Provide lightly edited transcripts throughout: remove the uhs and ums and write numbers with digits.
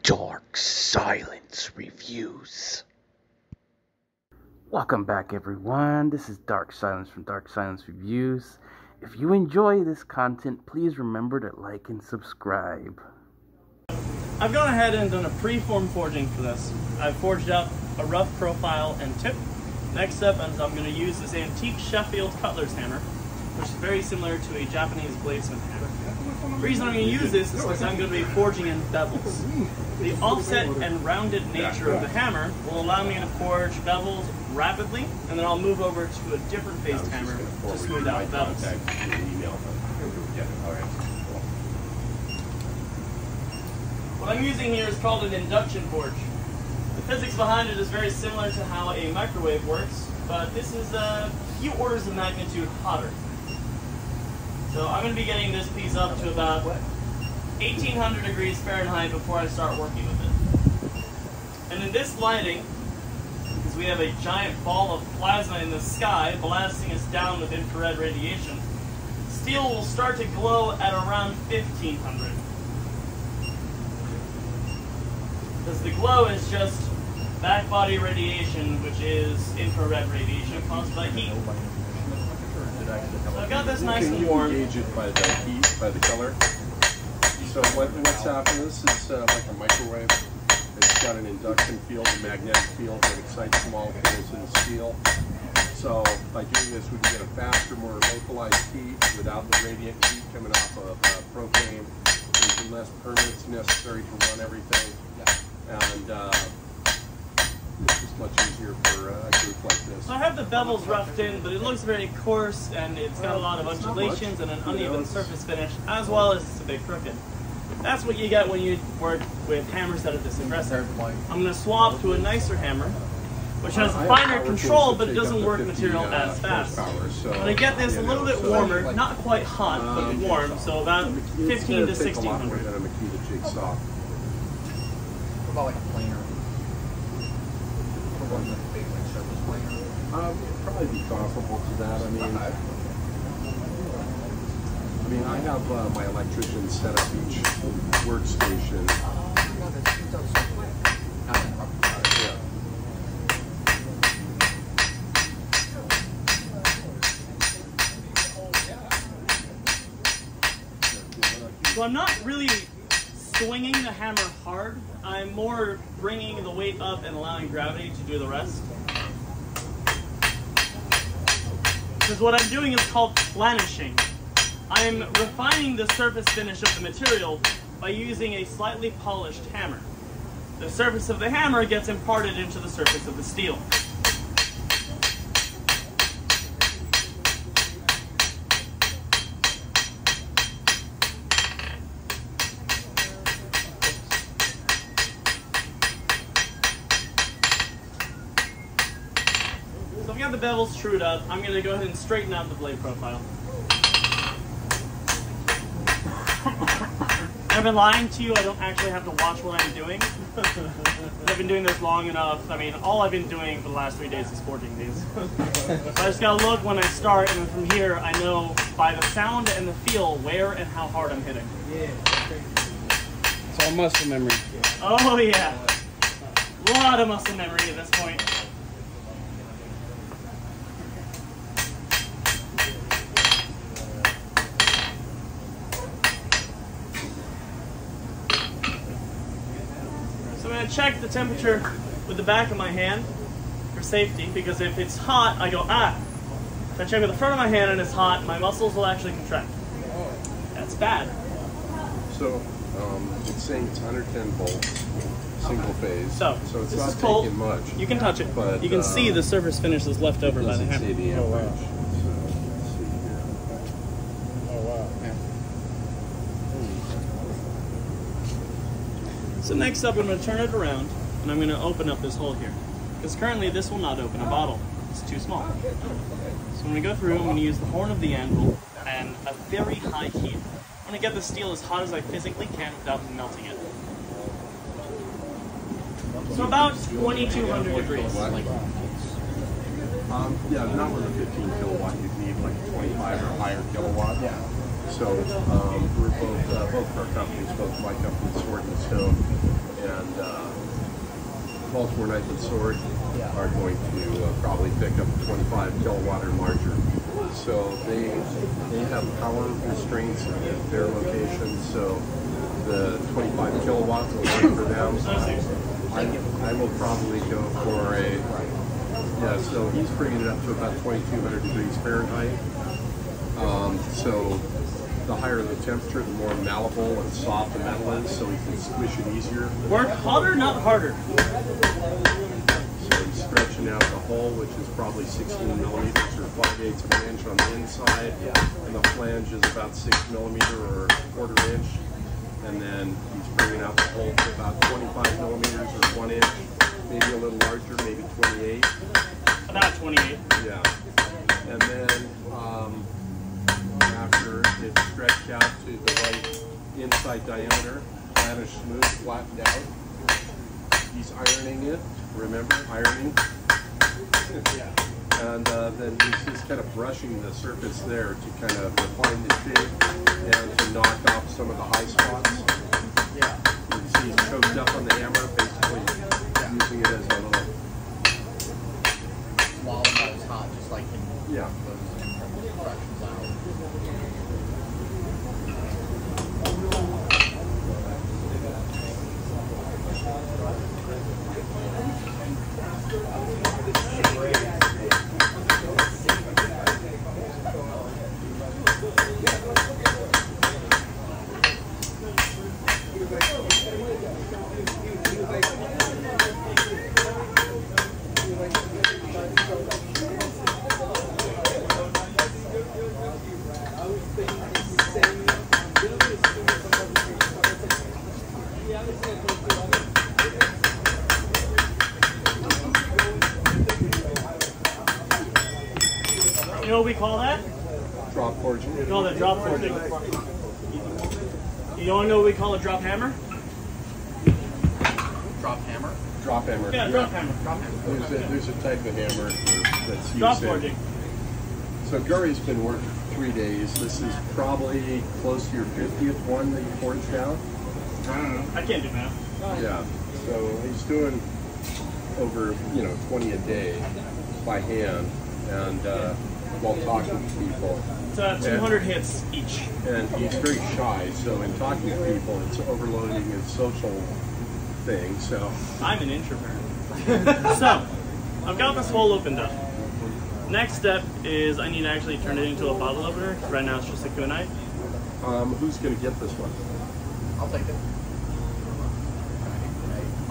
Dark Silence Reviews. Welcome back, everyone. This is Dark Silence from Dark Silence Reviews. If you enjoy this content, please remember to like and subscribe. I've gone ahead and done a pre-form forging for this. I've forged out a rough profile and tip. Next up is I'm going to use this antique Sheffield cutler's hammer, which is very similar to a Japanese bladesmith hammer. The reason I'm going to use this is because I'm going to be forging in bevels. The offset and rounded nature of the hammer will allow me to forge bevels rapidly, and then I'll move over to a different faced hammer to smooth out bevels. What I'm using here is called an induction forge. The physics behind it is very similar to how a microwave works, but this is a few orders of magnitude hotter. So I'm going to be getting this piece up to about 1800 degrees Fahrenheit before I start working with it. And in this lighting, because we have a giant ball of plasma in the sky blasting us down with infrared radiation, steel will start to glow at around 1500. Because the glow is just back body radiation, which is infrared radiation caused by heat. So I've got this nice and warm. You can gauge it by the heat, by the color. So what's happening, this is like a microwave. It's got an induction field, a magnetic field that excites the molecules in the steel. So by doing this, we can get a faster, more localized heat without the radiant heat coming off of propane. There's less permits necessary to run everything. And it's just much easier for a group like this. So I have the bevels roughed in, but it looks very coarse, and it's got a lot of undulations and an uneven surface finish, as well as it's a bit crooked. That's what you get when you work with hammers that are this aggressive. I'm going to swap to a nicer hammer, which has a finer control, but it doesn't work material as fast. I'm going to get this a little bit warmer, not quite hot, but warm, so about 15 to 1600. What about like a planer? Probably be comparable to that. I mean, I have my electrician set up each workstation. So I'm not really swinging the hammer hard. I'm more bringing the weight up and allowing gravity to do the rest. Because what I'm doing is called planishing. I'm refining the surface finish of the material by using a slightly polished hammer. The surface of the hammer gets imparted into the surface of the steel. So I've got the bevels trued up. I'm going to go ahead and straighten out the blade profile. I've been lying to you, I don't actually have to watch what I'm doing. I've been doing this long enough. I mean, all I've been doing for the last 3 days is forging these. So I just gotta look when I start, and then from here I know by the sound and the feel where and how hard I'm hitting. Yeah. It's all muscle memory. Oh yeah. A lot of muscle memory at this point. I'm going to check the temperature with the back of my hand for safety, because if it's hot, I go, ah. If I check with the front of my hand and it's hot, my muscles will actually contract. That's bad. So it's saying it's 110 volts, single phase. So it's this not is cold. taking much. You can touch it. But, you can see the surface finish is left over by the hammer. Say the amperage. So let's see here. Oh wow. So next up, I'm going to turn it around, and I'm going to open up this hole here. Because currently this will not open a bottle. It's too small. So I'm going to go through, I'm going to use the horn of the anvil and a very high heat. I'm going to get the steel as hot as I physically can without melting it. So about 2200 degrees. Yeah, not with a 15 kilowatt. You'd need like 25 or higher kilowatt. Yeah. So we're both of our companies, both my company, Sword and Stone, and Baltimore knife and sword are going to probably pick up 25 kilowatt or larger. So they have power restraints at their location. So the 25 kilowatts will work for them. I will probably go for a, yeah, so he's bringing it up to about 2200 degrees Fahrenheit. So the higher the temperature, the more malleable and soft the metal is, so he can squish it easier. Work hotter, not harder. So he's stretching out the hole, which is probably 16 millimeters or 5/8 of an inch on the inside, and the flange is about 6 millimeter or a quarter inch. And then he's bringing out the hole to about 25 millimeters or 1 inch, maybe a little larger, maybe 28. About 28. Yeah. And then after it's stretched out to the right inside diameter, planish smooth, flattened out, he's ironing it. Remember, ironing? Yeah. And then he's just kind of brushing the surface there to kind of refine the shape and to knock off some of the high spots. Yeah. You can see he's choked up on the hammer, basically using it as a little... While the metal's hot, just like in Yeah. those fractions out. You know what we call that? Drop forging. We call that drop forging. You don't know what we call a drop hammer? Drop hammer. Drop hammer. Yeah, drop hammer. Drop hammer. There's a type of hammer that's used Drop there. forging. So Gary's been working 3 days. This is probably close to your 50th one that you forged out. I don't know. I can't do math. Yeah. So he's doing over 20 a day by hand, and while talking to people. It's 200 hits each. And he's very shy, so in talking to people, it's overloading his social thing. So I'm an introvert. So, I've got this hole opened up. Next step is I need to actually turn it into a bottle opener. Right now it's just a kunai. who's going to get this one? I'll take it.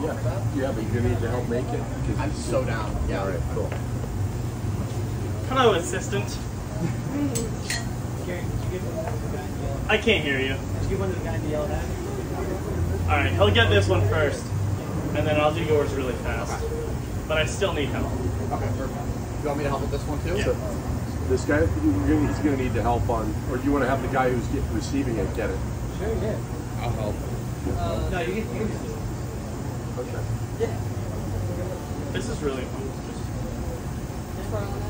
Yeah, but you're going to need to help make it. I'm so down. Yeah. All right, cool. Hello, assistant. I can't hear you. Did you give one to the guy to yell at? Alright, he'll get this one first, and then I'll do yours really fast. But I still need help. Okay, perfect. You want me to help with this one too? Yeah. So, this guy, he's going to need to help on, or do you want to have the guy who's receiving it get it? Sure, yeah. I'll help. No, you can. Okay. Yeah. This is really fun.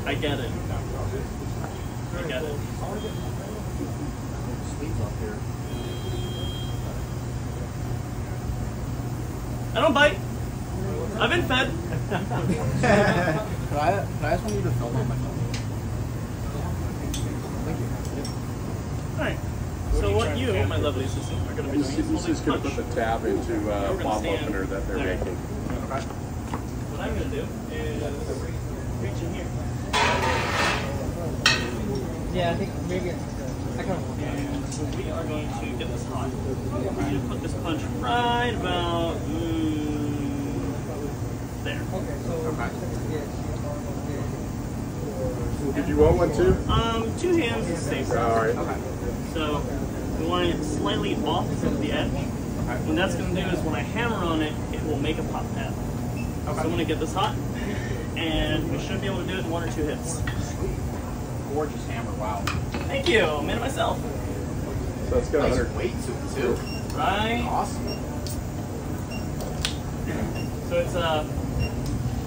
I get it. I get it. Sleeves up here. I don't bite. I've been fed. Could I ask one of you to film on my phone? Thank you. Alright. So what you, my lovely assistant, are going to be doing is He's just going holding to put the tab into a bottle opener that they're there. making. Okay. What I'm going to do is reach in here. Yeah, I think maybe I kind of. And so we are going to get this hot. We need to put this punch right about there. Okay, so. Okay. Did you want one too? 2 hands is safe. All right. Okay. So we want it slightly off from the edge. What that's going to do is when I hammer on it, it will make a pop tab. So I'm going to get this hot, and we should be able to do it in 1 or 2 hits. Gorgeous hammer. Wow. Thank you. I made it myself. So it's got Nice 100. weight to it too. Right. Awesome. So it's a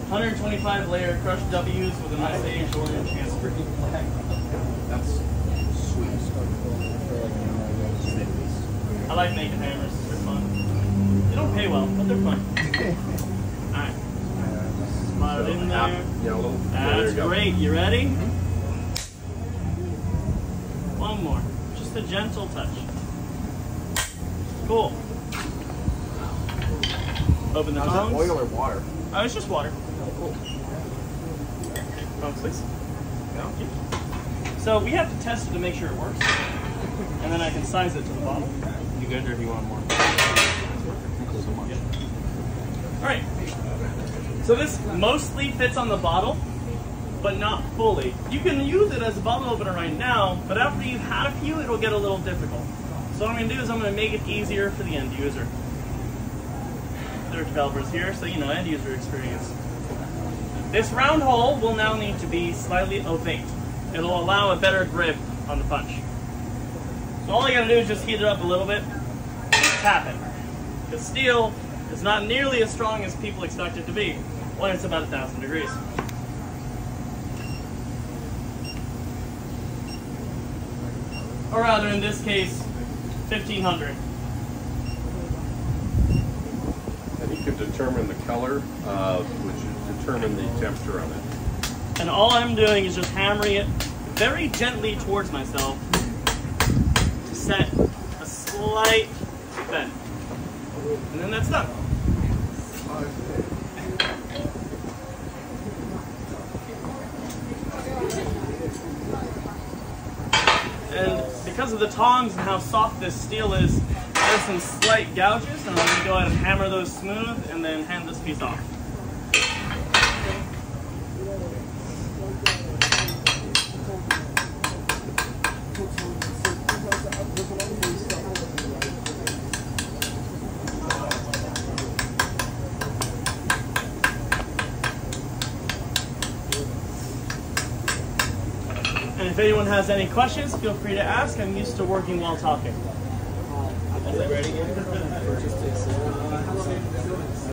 125 layer crushed W's with a nice aged orange handspring. That's sweet. I like making hammers. They're fun. They don't pay well, but they're fun. Alright. Put it in there. Yeah, a little. That's there you go. great. You ready? One more. Just a gentle touch. Cool. Open the Now, is that tongs. oil or water? Oh, it's just water. Cool. Tongs, please. So we have to test it to make sure it works. And then I can size it to the bottle. You good, or do you want more? So much. Alright. So this mostly fits on the bottle, but not fully. You can use it as a bottle opener right now, but after you've had a few, it'll get a little difficult. So what I'm going to do is I'm going to make it easier for the end user. There are developers here, so you know, end user experience. This round hole will now need to be slightly ovate. It'll allow a better grip on the punch. So all you gotta do is just heat it up a little bit and tap it. Because steel is not nearly as strong as people expect it to be when it's about 1,000 degrees. Or rather, in this case, 1,500. And you can determine the color, which is determine the temperature of it. And all I'm doing is just hammering it very gently towards myself to set a slight bend. And then that's done. And because of the tongs and how soft this steel is, there's some slight gouges, and I'm going to go ahead and hammer those smooth and then hand this piece off. And if anyone has any questions, feel free to ask. I'm used to working while talking.